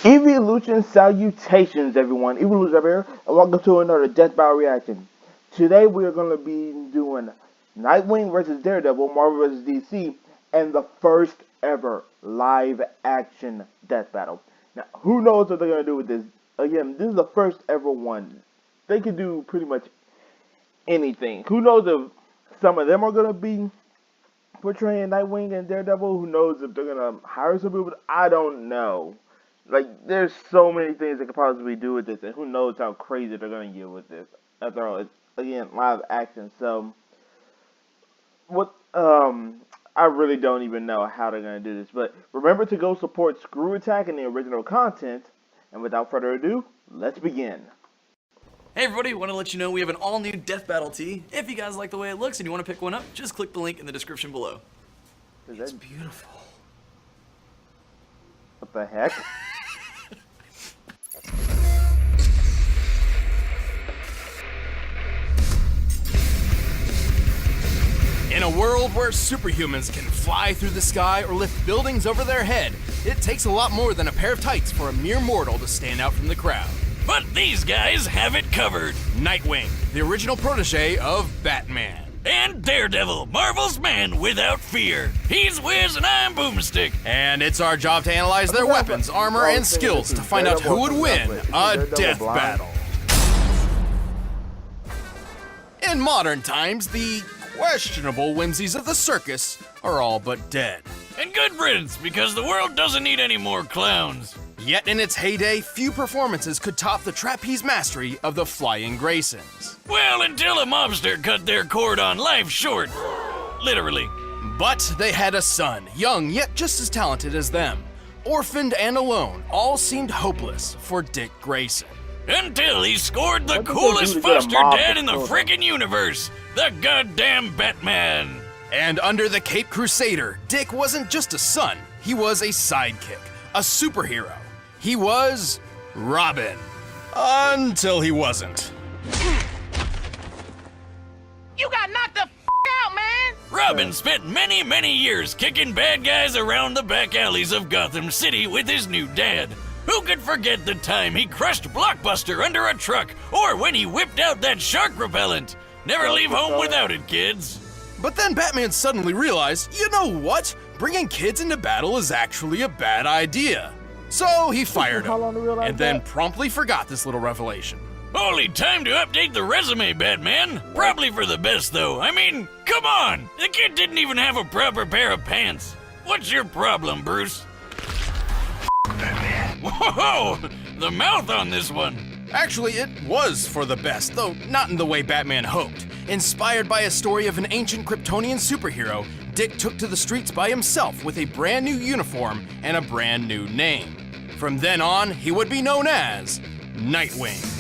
Evolution salutations, everyone. Evolution up here, and welcome to another Death Battle reaction. Today we are going to be doing Nightwing versus Daredevil, Marvel versus DC, and the first ever live action Death Battle. Now, who knows what they're going to do with this? Again, this is the first ever one. They can do pretty much anything. Who knows if some of them are going to be portraying Nightwing and Daredevil? Who knows if they're going to hire some people? I don't know. Like, there's so many things they could possibly do with this, and who knows how crazy they're going to get with this. After all, it's, again, live action, so I really don't even know how they're going to do this, but remember to go support Screw Attack and the original content, and without further ado, let's begin. Hey everybody, want to let you know we have an all-new Death Battle tee. If you guys like the way it looks and you want to pick one up, just click the link in the description below. It's beautiful. What the heck? In a world where superhumans can fly through the sky or lift buildings over their head, it takes a lot more than a pair of tights for a mere mortal to stand out from the crowd. But these guys have it covered. Nightwing, the original protege of Batman. And Daredevil, Marvel's man without fear. He's Wiz and I'm Boomstick. And it's our job to analyze their weapons, armor, and skills to find out who would win a death battle. In modern times, the questionable whimsies of the circus are all but dead. And good riddance, because the world doesn't need any more clowns. Yet in its heyday, few performances could top the trapeze mastery of the Flying Graysons. Well, until a mobster cut their cord on life short. Literally. But they had a son, young yet just as talented as them. Orphaned and alone, all seemed hopeless for Dick Grayson. Until he scored the coolest foster dad in the frickin' universe, the goddamn Batman. And under the Cape Crusader, Dick wasn't just a son, he was a sidekick, a superhero. He was Robin. Until he wasn't. You got knocked the out, man! Robin spent many years kicking bad guys around the back alleys of Gotham City with his new dad. Who could forget the time he crushed Blockbuster under a truck, or when he whipped out that shark repellent? Never leave home without it, kids. But then Batman suddenly realized, you know what? Bringing kids into battle is actually a bad idea. So he fired him, and then promptly forgot this little revelation. Holy time to update the resume, Batman. Probably for the best, though. I mean, come on! The kid didn't even have a proper pair of pants. What's your problem, Bruce? Batman. Whoa! The mouth on this one. Actually, it was for the best, though not in the way Batman hoped. Inspired by a story of an ancient Kryptonian superhero, Dick took to the streets by himself with a brand new uniform and a brand new name. From then on, he would be known as Nightwing.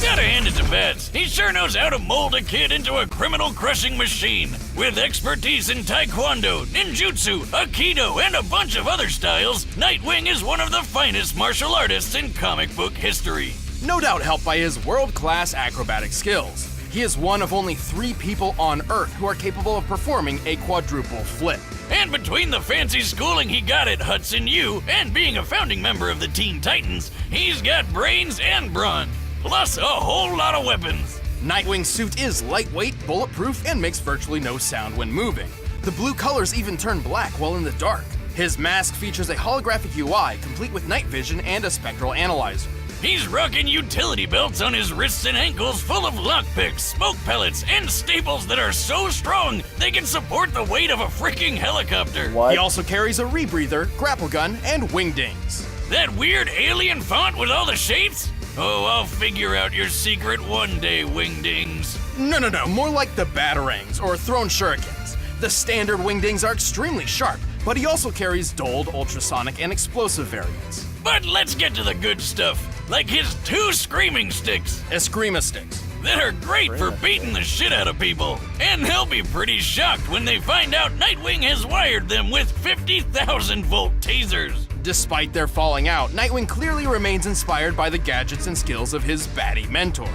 Gotta hand it to Bats. He sure knows how to mold a kid into a criminal-crushing machine. With expertise in taekwondo, ninjutsu, aikido, and a bunch of other styles, Nightwing is one of the finest martial artists in comic book history. No doubt helped by his world-class acrobatic skills. He is one of only 3 people on Earth who are capable of performing a quadruple flip. And between the fancy schooling he got at Hudson U and being a founding member of the Teen Titans, he's got brains and brawn, plus a whole lot of weapons. Nightwing's suit is lightweight, bulletproof, and makes virtually no sound when moving. The blue colors even turn black while in the dark. His mask features a holographic UI, complete with night vision and a spectral analyzer. He's rocking utility belts on his wrists and ankles full of lockpicks, smoke pellets, and staples that are so strong they can support the weight of a freaking helicopter. What? He also carries a rebreather, grapple gun, and wingdings. That weird alien font with all the shapes? Oh, I'll figure out your secret one day, Wingdings. No, more like the Batarangs or thrown shurikens. The standard Wingdings are extremely sharp, but he also carries dulled, ultrasonic, and explosive variants. But let's get to the good stuff, like his 2 screaming sticks. Eskrima sticks. That are great for beating the shit out of people. And they'll be pretty shocked when they find out Nightwing has wired them with 50,000 volt tasers. Despite their falling out, Nightwing clearly remains inspired by the gadgets and skills of his baddie mentor.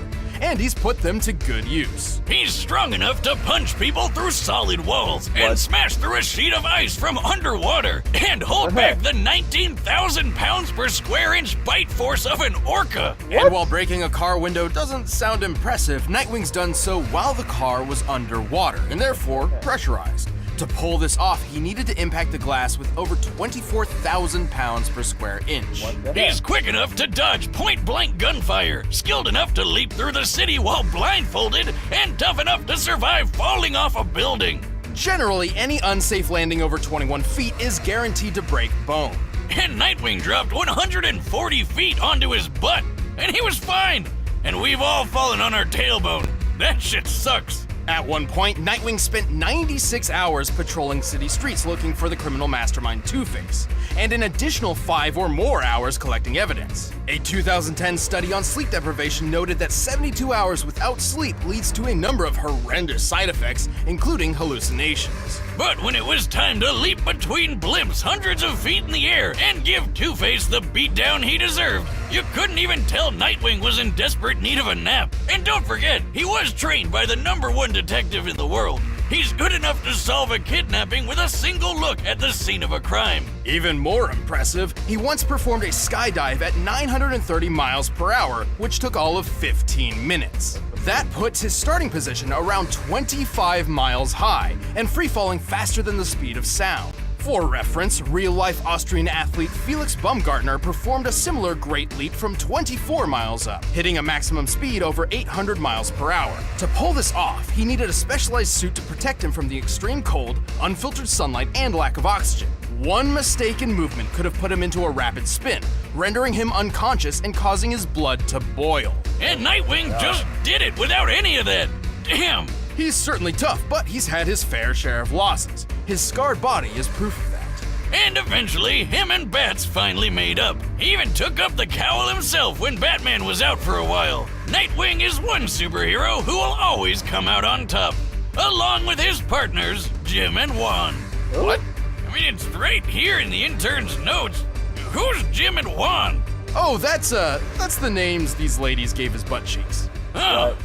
and he's put them to good use. He's strong enough to punch people through solid walls and smash through a sheet of ice from underwater and hold back the 19,000 pounds per square inch bite force of an orca. And while breaking a car window doesn't sound impressive, Nightwing's done so while the car was underwater and therefore pressurized. To pull this off, he needed to impact the glass with over 24,000 pounds per square inch. He's quick enough to dodge point-blank gunfire, skilled enough to leap through the city while blindfolded, and tough enough to survive falling off a building. Generally, any unsafe landing over 21 feet is guaranteed to break bone. And Nightwing dropped 140 feet onto his butt, and he was fine. And we've all fallen on our tailbone. That shit sucks. At one point, Nightwing spent 96 hours patrolling city streets looking for the criminal mastermind Two-Face, and an additional 5 or more hours collecting evidence. A 2010 study on sleep deprivation noted that 72 hours without sleep leads to a number of horrendous side effects, including hallucinations. But when it was time to leap between blimps hundreds of feet in the air and give Two-Face the beatdown he deserved, you couldn't even tell Nightwing was in desperate need of a nap. And don't forget, he was trained by the #1 detective in the world. He's good enough to solve a kidnapping with a single look at the scene of a crime. Even more impressive, he once performed a skydive at 930 miles per hour, which took all of 15 minutes. That puts his starting position around 25 miles high and free-falling faster than the speed of sound. For reference, real-life Austrian athlete Felix Baumgartner performed a similar great leap from 24 miles up, hitting a maximum speed over 800 miles per hour. To pull this off, he needed a specialized suit to protect him from the extreme cold, unfiltered sunlight, and lack of oxygen. One mistaken movement could have put him into a rapid spin, rendering him unconscious and causing his blood to boil. And Nightwing just did it without any of that. Damn. He's certainly tough, but he's had his fair share of losses. His scarred body is proof of that. And eventually, him and Bats finally made up. He even took up the cowl himself when Batman was out for a while. Nightwing is one superhero who will always come out on top, along with his partners, Jim and Juan. What? I mean, it's right here in the intern's notes. Who's Jim and Juan? Oh, that's the names these ladies gave his butt cheeks. Oh,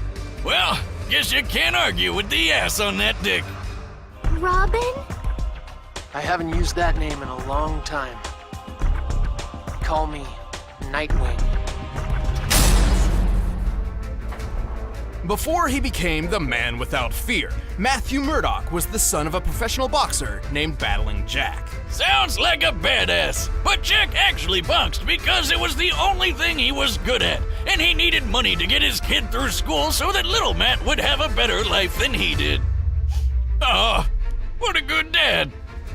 well, guess you can't argue with the ass on that dick. Robin? I haven't used that name in a long time. Call me Nightwing. Before he became the Man Without Fear, Matthew Murdock was the son of a professional boxer named Battling Jack. Sounds like a badass, but Jack actually boxed because it was the only thing he was good at, and he needed money to get his kid through school so that little Matt would have a better life than he did. Oh, what a good dad.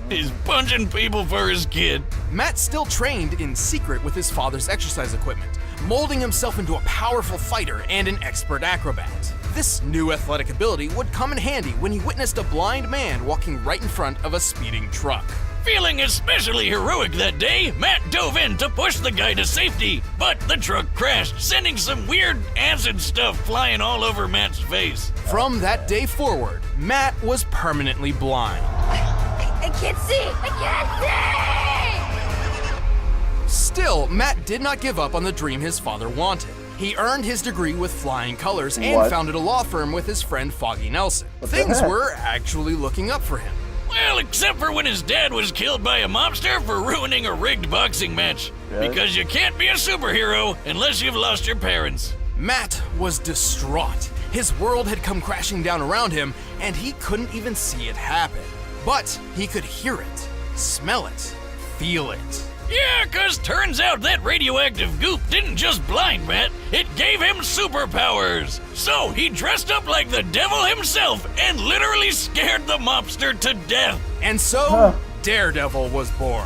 He's punching people for his kid. Matt still trained in secret with his father's exercise equipment, molding himself into a powerful fighter and an expert acrobat. This new athletic ability would come in handy when he witnessed a blind man walking right in front of a speeding truck. Feeling especially heroic that day, Matt dove in to push the guy to safety, but the truck crashed, sending some weird acid stuff flying all over Matt's face. From that day forward, Matt was permanently blind. I can't see! I can't see! Still, Matt did not give up on the dream his father wanted. He earned his degree with flying colors and founded a law firm with his friend Foggy Nelson. Things were actually looking up for him. Well, except for when his dad was killed by a mobster for ruining a rigged boxing match. Because you can't be a superhero unless you've lost your parents. Matt was distraught. His world had come crashing down around him, and he couldn't even see it happen. But he could hear it, smell it, feel it. Yeah, 'cause turns out that radioactive goop didn't just blind Matt, it gave him superpowers. So he dressed up like the devil himself and literally scared the mobster to death. And so, Daredevil was born.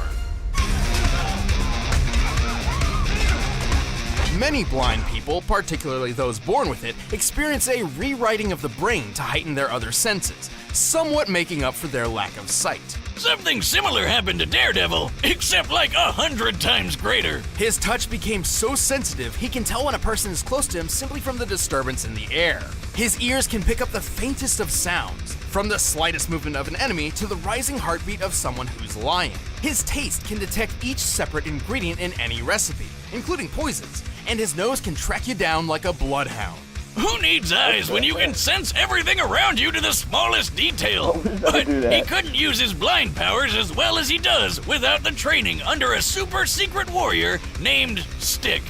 Many blind people, particularly those born with it, experience a rewriting of the brain to heighten their other senses, somewhat making up for their lack of sight. Something similar happened to Daredevil, except like 100 times greater. His touch became so sensitive, he can tell when a person is close to him simply from the disturbance in the air. His ears can pick up the faintest of sounds, from the slightest movement of an enemy to the rising heartbeat of someone who's lying. His taste can detect each separate ingredient in any recipe, including poisons, and his nose can track you down like a bloodhound. Who needs eyes when you can sense everything around you to the smallest detail? But he couldn't use his blind powers as well as he does without the training under a super secret warrior named Stick.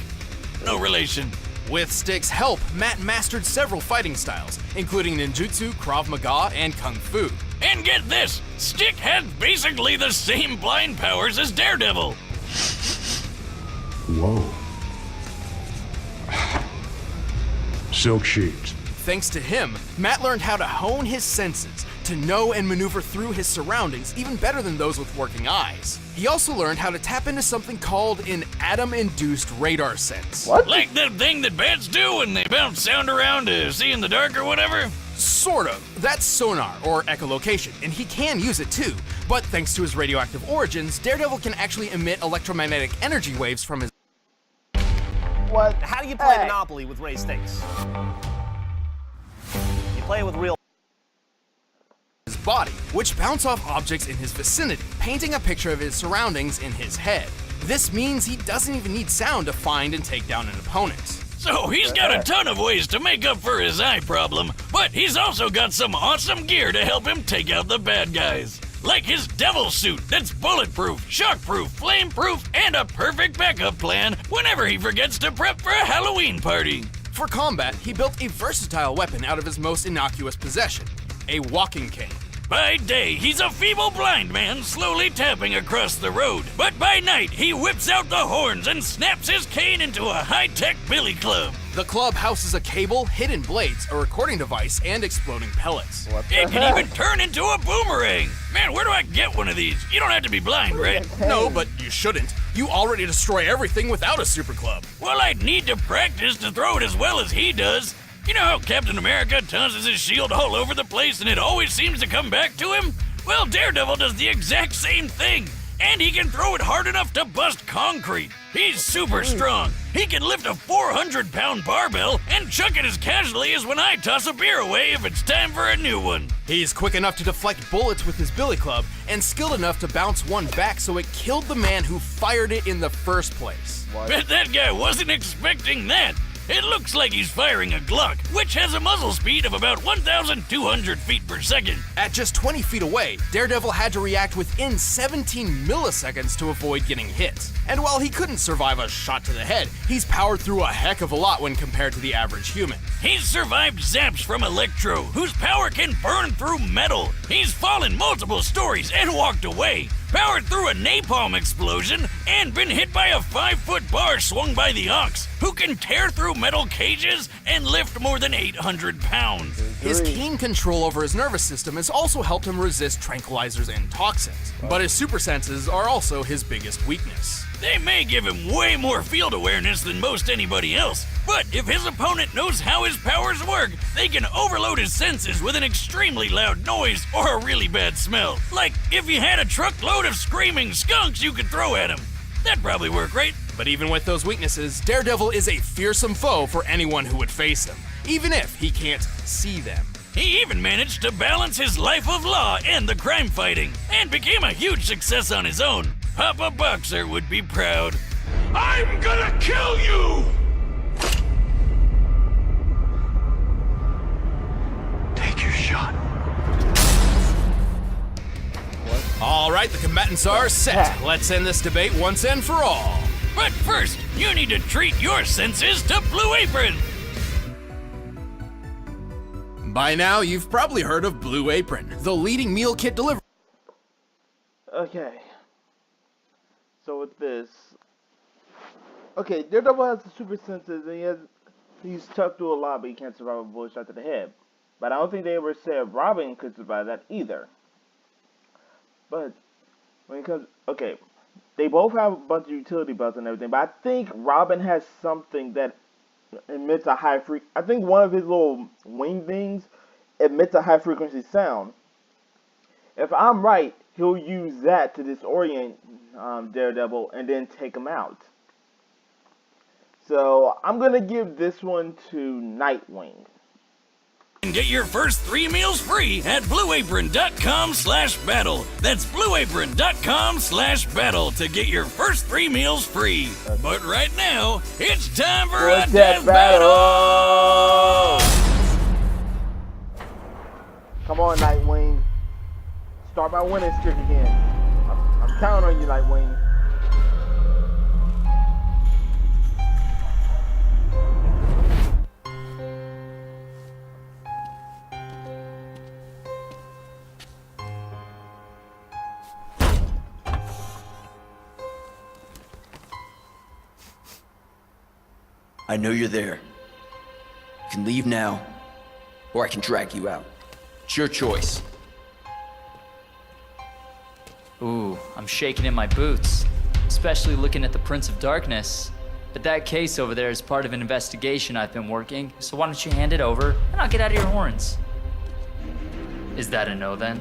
No relation. With Stick's help, Matt mastered several fighting styles, including ninjutsu, Krav Maga, and Kung Fu. And get this, Stick had basically the same blind powers as Daredevil. Whoa. Silk sheets. Thanks to him, Matt learned how to hone his senses, to know and maneuver through his surroundings even better than those with working eyes. He also learned how to tap into something called an atom-induced radar sense. What? Like the thing that bats do when they bounce sound around to see in the dark or whatever? Sort of. That's sonar, or echolocation, and he can use it too. But thanks to his radioactive origins, Daredevil can actually emit electromagnetic energy waves from his What? How do you play Monopoly with raised stakes? You play it with real body, which bounce off objects in his vicinity, painting a picture of his surroundings in his head. This means he doesn't even need sound to find and take down an opponent. So he's got a ton of ways to make up for his eye problem, but he's also got some awesome gear to help him take out the bad guys. Like his devil suit that's bulletproof, shockproof, flameproof, and a perfect backup plan whenever he forgets to prep for a Halloween party. For combat, he built a versatile weapon out of his most innocuous possession, a walking cane. By day, he's a feeble blind man slowly tapping across the road. But by night, he whips out the horns and snaps his cane into a high-tech billy club. The club houses a cable, hidden blades, a recording device, and exploding pellets. It can even turn into a boomerang. Man, where do I get one of these? You don't have to be blind, right? No, but you shouldn't. You already destroy everything without a super club. Well, I'd need to practice to throw it as well as he does. You know how Captain America tosses his shield all over the place and it always seems to come back to him? Well, Daredevil does the exact same thing. And he can throw it hard enough to bust concrete. He's super strong. He can lift a 400-pound barbell and chuck it as casually as when I toss a beer away if it's time for a new one. He's quick enough to deflect bullets with his billy club and skilled enough to bounce one back so it killed the man who fired it in the first place. Bet that guy wasn't expecting that. It looks like he's firing a Glock, which has a muzzle speed of about 1,200 feet per second. At just 20 feet away, Daredevil had to react within 17 milliseconds to avoid getting hit. And while he couldn't survive a shot to the head, he's powered through a heck of a lot when compared to the average human. He's survived zaps from Electro, whose power can burn through metal. He's fallen multiple stories and walked away, powered through a napalm explosion, and been hit by a 5-foot bar swung by the Ox, who can tear through metal cages and lift more than 800 pounds. His keen control over his nervous system has also helped him resist tranquilizers and toxins, but his super senses are also his biggest weakness. They may give him way more field awareness than most anybody else, but if his opponent knows how his powers work, they can overload his senses with an extremely loud noise or a really bad smell. Like if you had a truckload of screaming skunks you could throw at him. That'd probably work, right? But even with those weaknesses, Daredevil is a fearsome foe for anyone who would face him, even if he can't see them. He even managed to balance his life of law and the crime fighting, and became a huge success on his own. Papa Boxer would be proud. I'm gonna kill you! Take your shot. All right, the combatants are set. Let's end this debate once and for all. But first, you need to treat your senses to Blue Apron. By now, you've probably heard of Blue Apron, the leading meal kit delivery. Okay. So with this, okay, Daredevil has the super senses and he's tough through a lot, but he can't survive a bullet shot to the head. But I don't think they ever said Robin could survive that either. But when it comes, okay, they both have a bunch of utility belts and everything, but I think Robin has something that emits a high frequency. I think one of his little wing things emits a high frequency sound. If I'm right, he'll use that to disorient Daredevil and then take him out. So I'm gonna give this one to Nightwing. And get your first 3 meals free at blueapron.com/battle. That's blueapron.com/battle to get your first 3 meals free. But right now, it's time for a death battle! Come on, Nightwing. Start my winning streak again. I'm counting on you, Nightwing. I know you're there. You can leave now, or I can drag you out. It's your choice. Ooh, I'm shaking in my boots, especially looking at the Prince of Darkness. But that case over there is part of an investigation I've been working, so why don't you hand it over, and I'll get out of your horns. Is that a no then?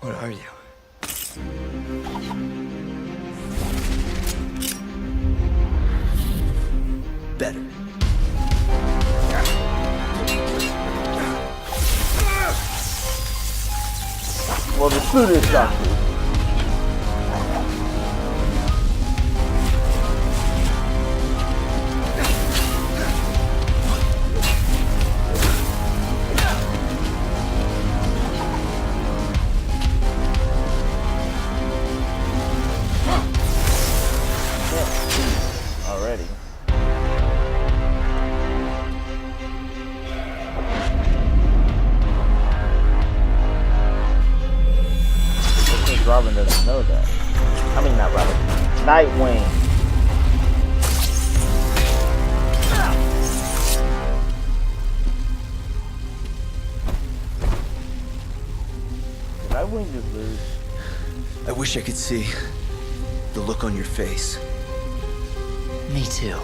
What are you? Better. Well, the suit is something. Already. Robin doesn't know that. I mean, not Robin. Nightwing. Did Nightwing just lose? I wish I could see the look on your face. Me too.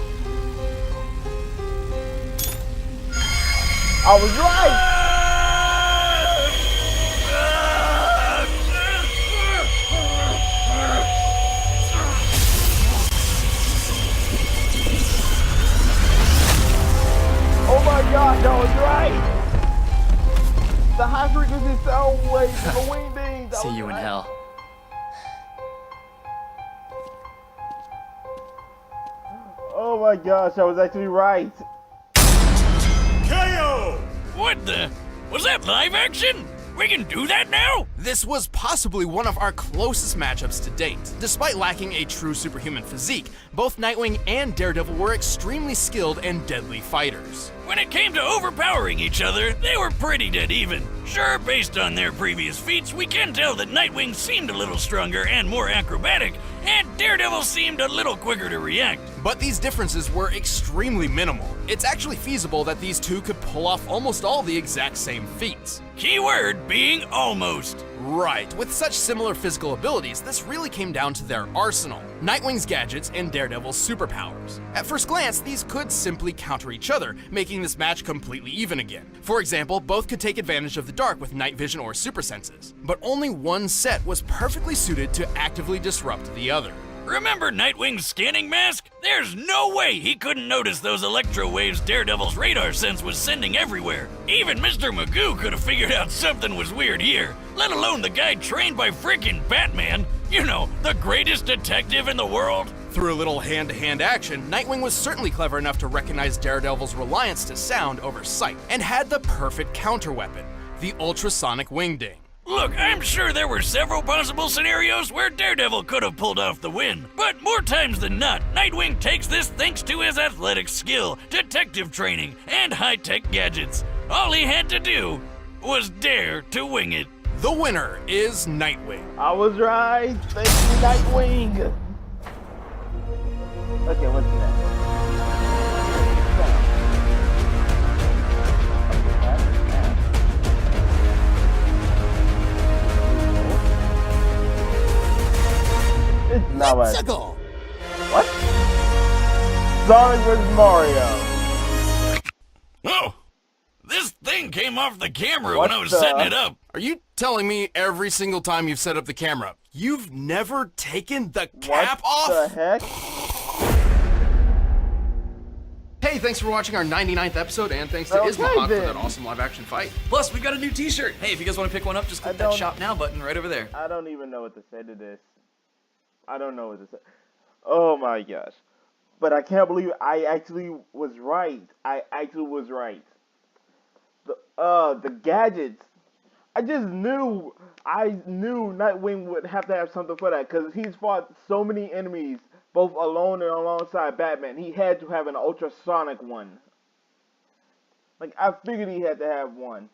I was right! Oh my gosh, I was right! The high frequency sound waves and the wingdings! See you in hell. Oh my gosh, I was actually right! KO! What the? Was that live action? We can do that now? This was possibly one of our closest matchups to date. Despite lacking a true superhuman physique, both Nightwing and Daredevil were extremely skilled and deadly fighters. When it came to overpowering each other, they were pretty dead even. Sure, based on their previous feats, we can tell that Nightwing seemed a little stronger and more acrobatic, and Daredevil seemed a little quicker to react. But these differences were extremely minimal. It's actually feasible that these two could pull off almost all the exact same feats. Keyword being almost. Right, with such similar physical abilities, this really came down to their arsenal, Nightwing's gadgets and Daredevil's superpowers. At first glance, these could simply counter each other, making this match completely even again. For example, both could take advantage of the dark with night vision or super senses, but only one set was perfectly suited to actively disrupt the other. Remember Nightwing's scanning mask? There's no way he couldn't notice those electro waves Daredevil's radar sense was sending everywhere. Even Mr. Magoo could have figured out something was weird here, let alone the guy trained by freaking Batman. You know, the greatest detective in the world. Through a little hand-to-hand action, Nightwing was certainly clever enough to recognize Daredevil's reliance to sound over sight, and had the perfect counter-weapon, the ultrasonic wingding. Look, I'm sure there were several possible scenarios where Daredevil could have pulled off the win, but more times than not, Nightwing takes this thanks to his athletic skill, detective training, and high-tech gadgets. All he had to do was dare to wing it. The winner is Nightwing. I was right. Thank you, Nightwing. Okay, what's next? It's not what? What? Sonic vs. Mario. Oh, this thing came off the camera when I was setting it up. Are you telling me every single time you've set up the camera, you've never taken the cap off? What the heck? Hey, thanks for watching our 99th episode, and thanks to Ismahawk for that awesome live-action fight. Plus, we've got a new t-shirt. Hey, if you guys want to pick one up, just click that Shop Now button right over there. I don't even know what to say to this. I don't know what to say. Oh my gosh. But I can't believe I actually was right. I actually was right. The gadgets. I knew Nightwing would have to have something for that, because he's fought so many enemies, both alone and alongside Batman. He had to have an ultrasonic one. Like, I figured he had to have one.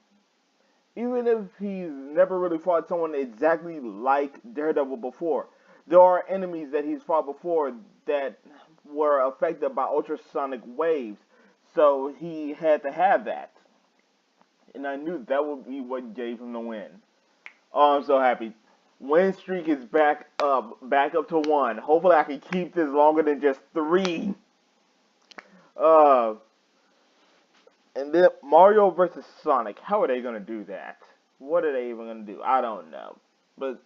Even if he's never really fought someone exactly like Daredevil before, there are enemies that he's fought before that were affected by ultrasonic waves, so he had to have that. And I knew that would be what gave him the win. Oh, I'm so happy. Win streak is back up to 1. Hopefully I can keep this longer than just 3. And then Mario versus Sonic. How are they gonna do that? What are they even gonna do? I don't know. But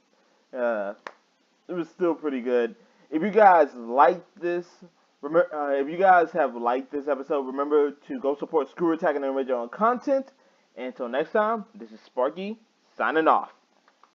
it was still pretty good. If you guys like this, if you guys have liked this episode, remember to go support Screw Attack and the original content. And until next time, this is Sparky signing off.